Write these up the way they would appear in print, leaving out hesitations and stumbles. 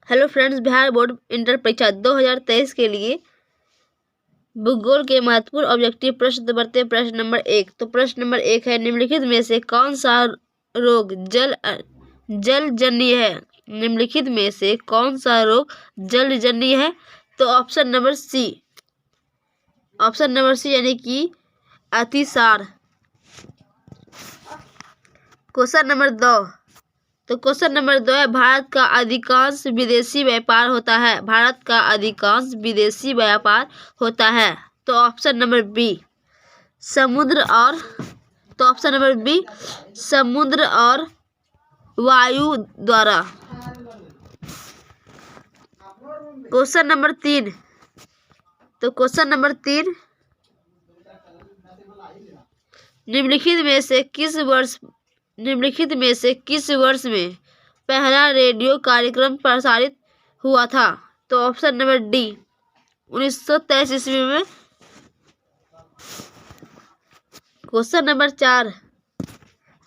Hello friends, Bihar board inter परीक्षा 2023 के लिए भूगोल के महत्वपूर्ण ऑब्जेक्टिव प्रश्न बढ़ते प्रश्न नंबर 1। तो प्रश्न नंबर 1 है, निम्नलिखित में से कौन सा रोग जलजन्य है? निम्नलिखित में से कौन सा रोग जलजन्य है? तो ऑप्शन नंबर सी यानी कि अतिसार। Question number 2। तो क्वेश्चन नंबर 2 है, भारत का अधिकांश विदेशी व्यापार होता है। भारत का अधिकांश विदेशी व्यापार होता है। तो ऑप्शन नंबर बी समुद्र और वायु द्वारा। Question number 3। तो क्वेश्चन नंबर 3, निम्नलिखित में से किस वर्ष में पहला रेडियो कार्यक्रम प्रसारित हुआ था? तो ऑप्शन नंबर डी 1923 ईस्वी में। Question number 4।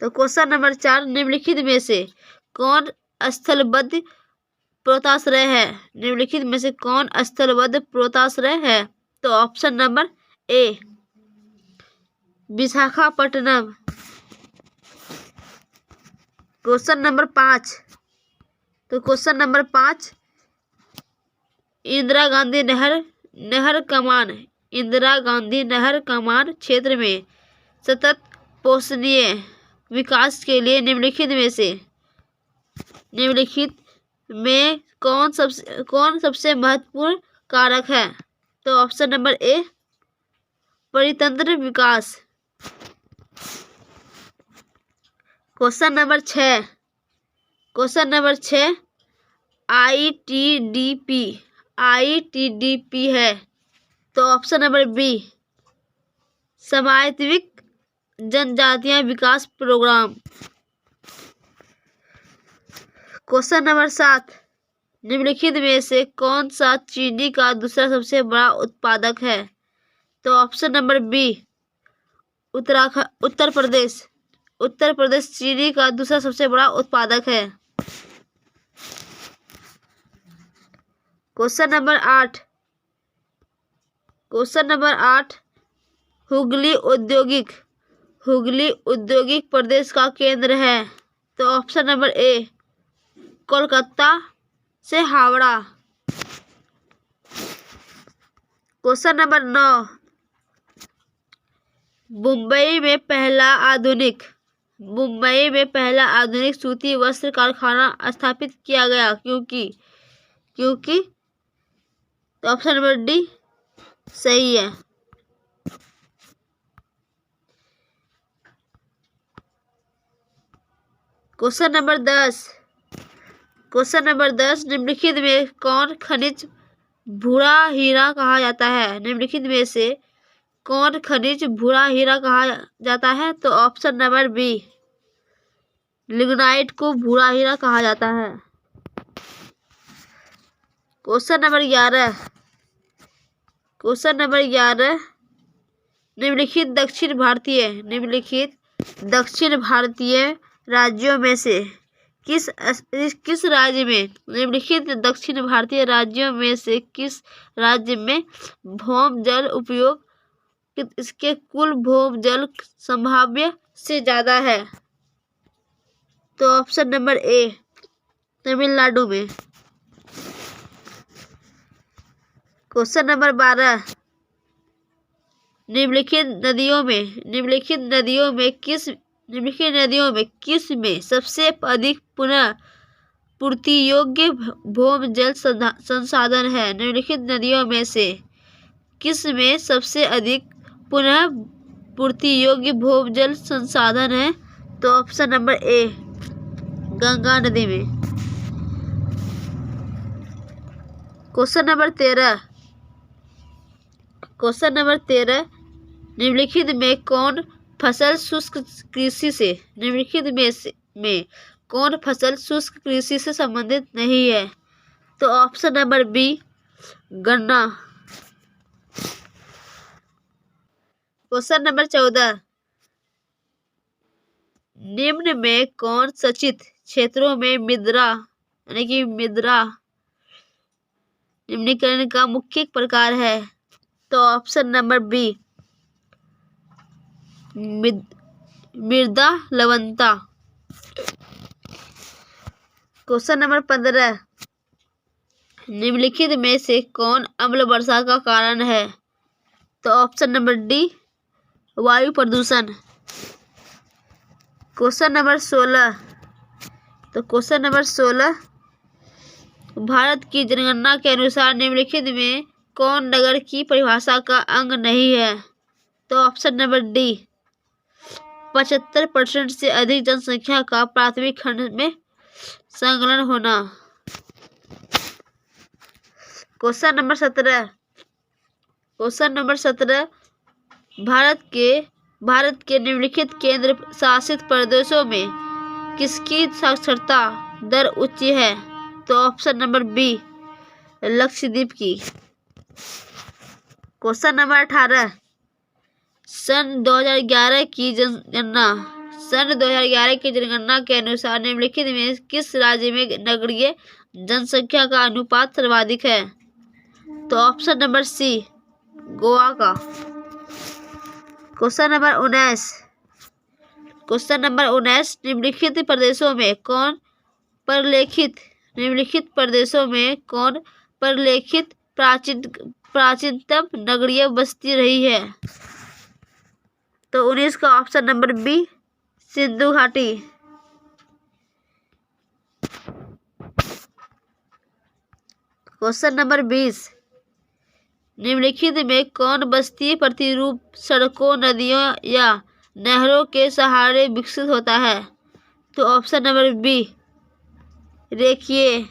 तो क्वेश्चन नंबर 4, निम्नलिखित में से कौन स्थलबद्ध पोताश्रय है? निम्नलिखित में से कौन स्थलबद्ध पोताश्रय है? तो ऑप्शन नंबर ए विशाखापट्टनम। Question number 5। तो क्वेश्चन नंबर 5, इंदिरा गांधी नहर कमान क्षेत्र में सतत पोषणीय विकास के लिए निम्नलिखित में कौन सबसे महत्वपूर्ण कारक है? तो ऑप्शन नंबर ए परितंत्र विकास। क्वेश्चन नंबर 6 आईटीडीपी है। तो ऑप्शन नंबर बी समावेशित जनजातीय विकास प्रोग्राम। क्वेश्चन नंबर 7, निम्नलिखित में से कौन सा चीनी का दूसरा सबसे बड़ा उत्पादक है? तो option number B Uttar Pradesh चीनी का दूसरा सबसे बड़ा उत्पादक है। क्वेश्चन नंबर 8, हुगली औद्योगिक प्रदेश का केंद्र है। तो ऑप्शन नंबर ए कोलकाता से हावड़ा। क्वेश्चन नंबर 9, मुंबई में पहला आधुनिक सूती वस्त्र कारखाना स्थापित किया गया क्योंकि तो ऑप्शन नंबर डी सही है। क्वेश्चन नंबर 10, निम्नलिखित में कौन खनिज भूरा हीरा कहा जाता है? निम्नलिखित में से कौन खनिज भूरा हीरा कहा जाता है? तो ऑप्शन नंबर बी लिग्नाइट को भूरा हीरा कहा जाता है। क्वेश्चन नंबर 11, निम्नलिखित दक्षिण भारतीय राज्यों में से किस राज्य में भौमजल उपयोग इसके कुल भौमजल संभाव्य से ज्यादा है? तो ऑप्शन नंबर ए तमिलनाडु में। क्वेश्चन नंबर 12, निम्नलिखित नदियों में किस में सबसे अधिक पुनः पूर्ति योग्य भौमजल संसाधन है? निम्नलिखित नदियों में से किस में सबसे अधिक पुनः पूर्ति योग्य भौमजल संसाधन है? तो ऑप्शन नंबर ए गंगा नदी में। क्वेश्चन नंबर 13, निम्नलिखित में कौन फसल शुष्क कृषि से संबंधित नहीं है? तो ऑप्शन नंबर बी गन्ना। क्वेश्चन नंबर 14, निम्न में कौन सिंचित क्षेत्रों में मृदा निम्नीकरण का मुख्य प्रकार है? तो ऑप्शन नंबर बी मृदा लवणता। क्वेश्चन नंबर 15, निम्नलिखित में से कौन अम्ल वर्षा का कारण है? तो ऑप्शन नंबर डी वायु प्रदूषण। क्वेश्चन नंबर 16, तो क्वेश्चन नंबर 16, भारत की जनगणना के अनुसार निम्नलिखित में कौन नगर की परिभाषा का अंग नहीं है? तो ऑप्शन नंबर डी 75% से अधिक जनसंख्या का प्राथमिक खंड में संलग्न होना। क्वेश्चन नंबर 17, भारत के निम्नलिखित केंद्र शासित प्रदेशों में किसकी साक्षरता दर उच्च है? तो ऑप्शन नंबर बी लक्षद्वीप की। क्वेश्चन नंबर 18, सन 2011 की जनगणना के अनुसार निम्नलिखित में किस राज्य में नगरीय जनसंख्या का अनुपात सर्वाधिक है? तो ऑप्शन नंबर सी गोवा का। क्वेश्चन नंबर 19, निम्नलिखित प्रदेशों में कौन प्रलेखित प्राचीनतम नगरीय बस्ती रही है? तो 19 का ऑप्शन नंबर बी सिंधु घाटी। क्वेश्चन नंबर 20, निम्नलिखित में कौन बस्ती प्रतिरूप सड़कों, नदियों या नहरों के सहारे विकसित होता है? तो ऑप्शन नंबर बी रेखीय।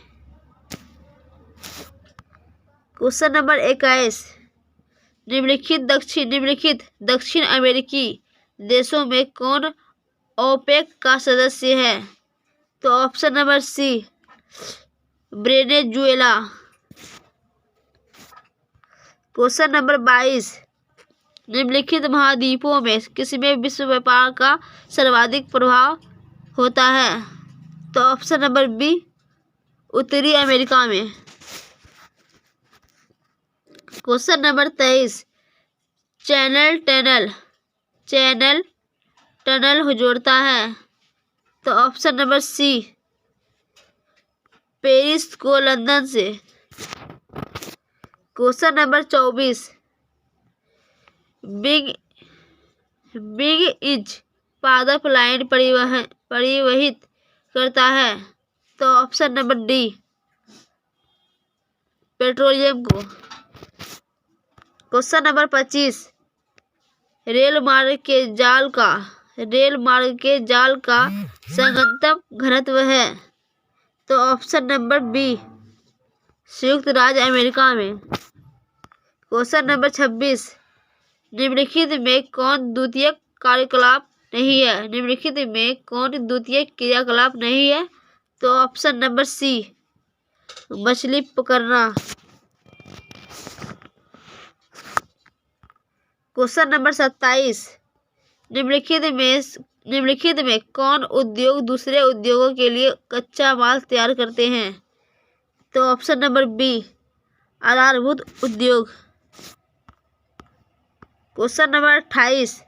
क्वेश्चन नंबर 21, निम्नलिखित दक्षिण अमेरिकी देशों में कौन ओपेक का सदस्य है? तो option number C Venezuela. Question number 22, निम्नलिखित महाद्वीपों में किसमें विश्व व्यापार का सर्वाधिक प्रभाव होता है? तो ऑप्शन नंबर बी उत्तरी अमेरिका में। क्वेश्चन नंबर 23, चैनल टनल जोड़ता है? तो ऑप्शन नंबर सी पेरिस को लंदन से। क्वेश्चन नंबर 24, बिग इज पादप लाइन परिवहित करता है? तो ऑप्शन नंबर डी पेट्रोलियम को। क्वेश्चन नंबर 25, रेल मार्ग के जाल का संगतम घनत्व है? तो ऑप्शन नंबर बी संयुक्त राज्य अमेरिका में। क्वेश्चन नंबर 26, निम्नलिखित में कौन द्वितीयक क्रियाकलाप नहीं है? तो ऑप्शन नंबर सी मछली पकड़ना। क्वेश्चन नंबर 27, निम्नलिखित में कौन उद्योग दूसरे उद्योगों के लिए कच्चा माल तैयार करते हैं? तो ऑप्शन नंबर बी आधारभूत उद्योग। क्वेश्चन नंबर 28,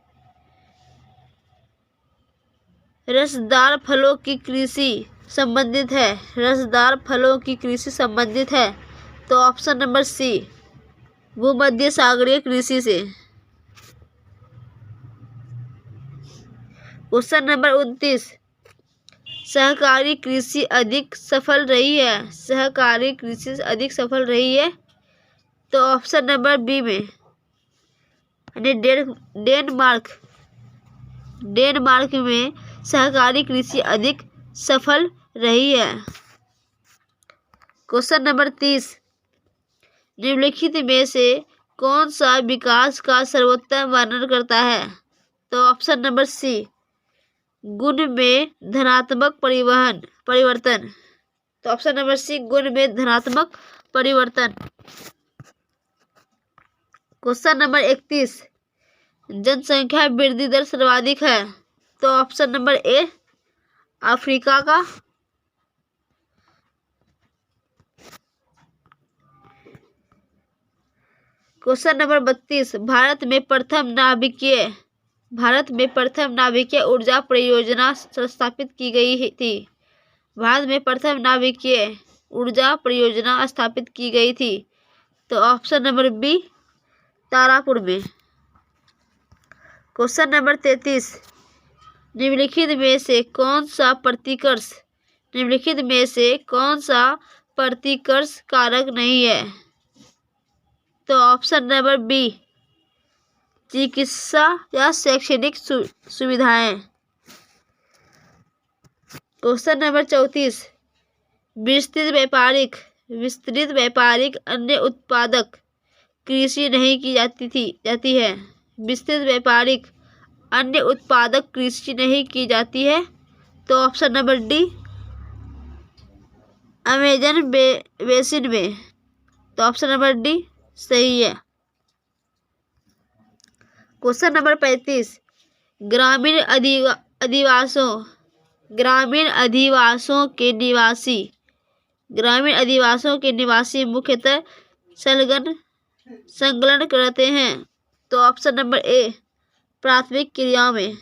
रसदार फलों की कृषि संबंधित है? तो ऑप्शन नंबर सी भूमध्य सागरीय कृषि से। क्वेश्चन नंबर 29, सहकारी कृषि अधिक सफल रही है? तो ऑप्शन नंबर बी में यानी डेनमार्क में सहकारी कृषि अधिक सफल रही है। क्वेश्चन नंबर 30, निम्नलिखित में से कौन सा विकास का सर्वोत्तम वर्णन करता है? तो ऑप्शन नंबर सी गुण में धनात्मक परिवर्तन। तो ऑप्शन नंबर सी गुण में धनात्मक परिवर्तन। क्वेश्चन नंबर 31, जनसंख्या वृद्धि दर सर्वाधिक है? तो ऑप्शन नंबर ए अफ्रीका का। क्वेश्चन नंबर 32, भारत में प्रथम नाभिकीय ऊर्जा परियोजना स्थापित की गई थी। भारत में प्रथम नाभिकीय ऊर्जा परियोजना स्थापित की गई थी। तो ऑप्शन नंबर बी, तारापुर में। क्वेश्चन नंबर 33, निम्नलिखित में से कौन सा प्रतिकर्ष कारक नहीं है? तो ऑप्शन नंबर बी, चिकित्सा या शैक्षणिक सुविधाएं। क्वेश्चन नंबर 34, विस्तृत व्यापारिक अन्य उत्पादक कृषि नहीं की जाती है। विस्तृत व्यापारिक अन्य उत्पादक कृषि नहीं की जाती है। तो option number D, Amazon basin में। तो ऑप्शन नंबर डी सही है। क्वेश्चन नंबर 35, ग्रामीण अधिवासों के निवासी मुख्यतः संलग्न करते हैं। तो ऑप्शन नंबर ए, प्राथमिक क्रियाओं में।